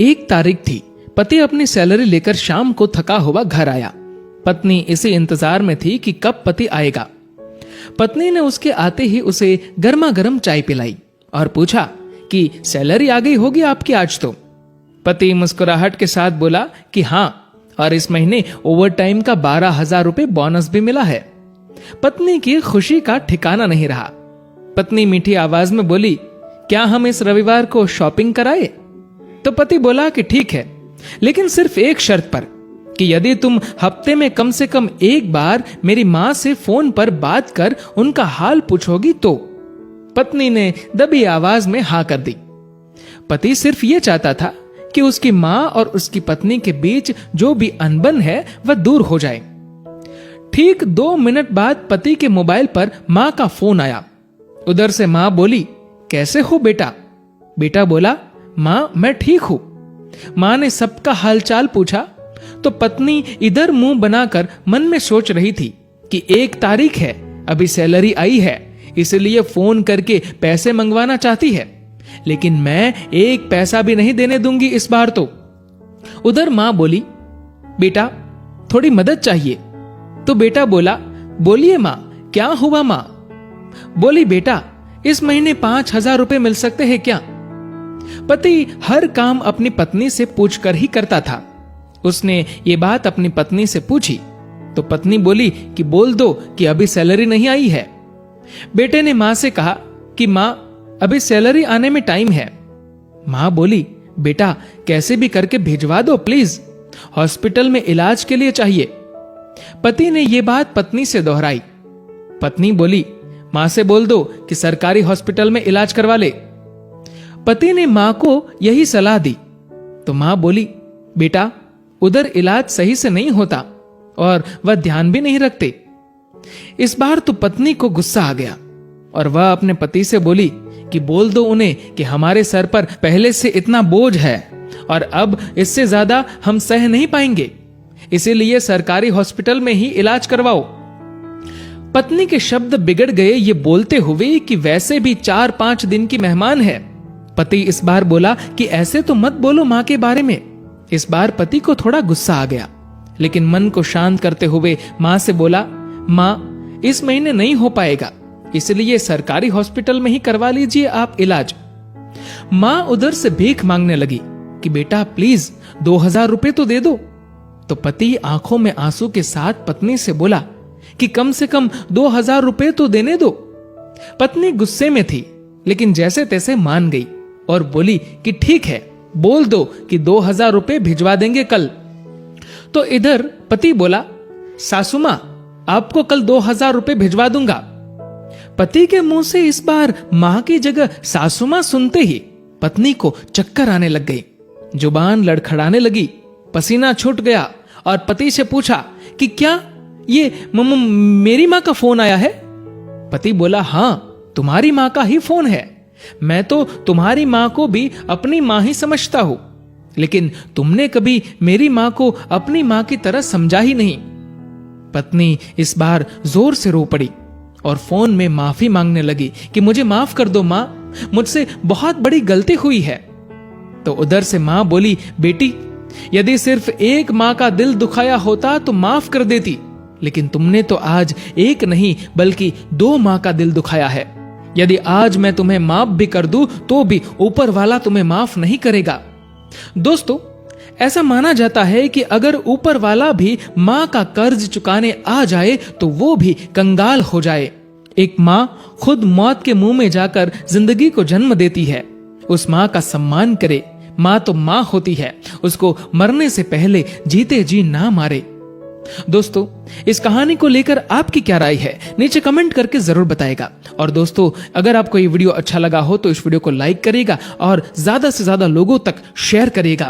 एक तारीख थी। पति अपनी सैलरी लेकर शाम को थका हुआ घर आया। पत्नी इसी इंतजार में थी कि कब पति आएगा। पत्नी ने उसके आते ही उसे गर्मा गर्म चाय पिलाई और पूछा कि सैलरी आ गई होगी आपकी आज तो। पति मुस्कुराहट के साथ बोला कि हाँ, और इस महीने ओवर टाइम का 12,000 रुपए बोनस भी मिला है। पत्नी की खुशी का ठिकाना नहीं रहा। पत्नी मीठी आवाज में बोली, क्या हम इस रविवार को शॉपिंग कराए? तो पति बोला कि ठीक है, लेकिन सिर्फ एक शर्त पर, कि यदि तुम हफ्ते में कम से कम एक बार मेरी मां से फोन पर बात कर उनका हाल पूछोगी तो। पत्नी ने दबी आवाज में हाँ कर दी। पति सिर्फ ये चाहता था कि उसकी मां और उसकी पत्नी के बीच जो भी अनबन है वह दूर हो जाए। ठीक 2 मिनट बाद पति के मोबाइल पर मां का फोन आया। उधर से मां बोली, कैसे हो बेटा? बेटा बोला, मां मैं ठीक हूं। मां ने सबका हालचाल पूछा तो पत्नी इधर मुंह बनाकर मन में सोच रही थी कि 1 तारीख है, अभी सैलरी आई है, इसलिए फोन करके पैसे मंगवाना चाहती है, लेकिन मैं 1 पैसा भी नहीं देने दूंगी इस बार तो। उधर मां बोली, बेटा थोड़ी मदद चाहिए। तो बेटा बोला, बोलिए मां, क्या हुआ मां? बोली, बेटा इस महीने 5,000 रुपए मिल सकते हैं क्या? पति हर काम अपनी पत्नी से पूछकर ही करता था। उसने ये बात अपनी पत्नी से पूछी तो पत्नी बोली कि बोल दो कि अभी सैलरी नहीं आई है। बेटे ने मां से कहा कि मां अभी सैलरी आने में टाइम है। मां बोली, बेटा कैसे भी करके भिजवा दो प्लीज, हॉस्पिटल में इलाज के लिए चाहिए। पति ने यह बात पत्नी से दोहराई। पत्नी बोली, मां से बोल दो कि सरकारी हॉस्पिटल में इलाज करवा ले। पति ने मां को यही सलाह दी तो मां बोली, बेटा उधर इलाज सही से नहीं होता और वह ध्यान भी नहीं रखते। इस बार तो पत्नी को गुस्सा आ गया और वह अपने पति से बोली कि बोल दो उन्हें कि हमारे सर पर पहले से इतना बोझ है और अब इससे ज्यादा हम सह नहीं पाएंगे, इसीलिए सरकारी हॉस्पिटल में ही इलाज करवाओ। पत्नी के शब्द बिगड़ गए ये बोलते हुए कि वैसे भी 4-5 दिन की मेहमान है। पति इस बार बोला कि ऐसे तो मत बोलो मां के बारे में। इस बार पति को थोड़ा गुस्सा आ गया, लेकिन मन को शांत करते हुए मां से बोला, मां इस महीने नहीं हो पाएगा, इसलिए सरकारी हॉस्पिटल में ही करवा लीजिए आप इलाज। मां उधर से भीख मांगने लगी कि बेटा प्लीज 2,000 रुपए तो दे दो। तो पति आंखों में आंसू के साथ पत्नी से बोला कि कम से कम 2,000 रुपए तो देने दो। पत्नी गुस्से में थी, लेकिन जैसे तैसे मान गई और बोली कि ठीक है, बोल दो कि 2,000 रुपए भिजवा देंगे कल। तो इधर पति बोला, सासू मां आपको कल 2,000 रुपए भिजवा दूंगा। पति के मुंह से इस बार मां की जगह सासू मां सुनते ही पत्नी को चक्कर आने लग गई, जुबान लड़खड़ाने लगी, पसीना छूट गया और पति से पूछा कि क्या ये मेरी मां का फोन आया है? पति बोला, हां तुम्हारी मां का ही फोन है। मैं तो तुम्हारी मां को भी अपनी मां ही समझता हूं, लेकिन तुमने कभी मेरी मां को अपनी मां की तरह समझा ही नहीं। पत्नी इस बार जोर से रो पड़ी और फोन में माफी मांगने लगी कि मुझे माफ कर दो मां, मुझसे बहुत बड़ी गलती हुई है। तो उधर से मां बोली, बेटी यदि सिर्फ एक मां का दिल दुखाया होता तो माफ कर देती, लेकिन तुमने तो आज एक नहीं बल्कि 2 मां का दिल दुखाया है। यदि आज मैं तुम्हें माफ भी कर दूं तो भी ऊपर वाला तुम्हें माफ नहीं करेगा। दोस्तों, ऐसा माना जाता है कि अगर ऊपर वाला भी मां का कर्ज चुकाने आ जाए तो वो भी कंगाल हो जाए। एक मां खुद मौत के मुंह में जाकर जिंदगी को जन्म देती है। उस मां का सम्मान करे। मां तो मां होती है, उसको मरने से पहले जीते जी ना मारे। दोस्तों, इस कहानी को लेकर आपकी क्या राय है नीचे कमेंट करके जरूर बताएगा। और दोस्तों, अगर आपको ये वीडियो अच्छा लगा हो तो इस वीडियो को लाइक करिएगा और ज्यादा से ज्यादा लोगों तक शेयर करिएगा।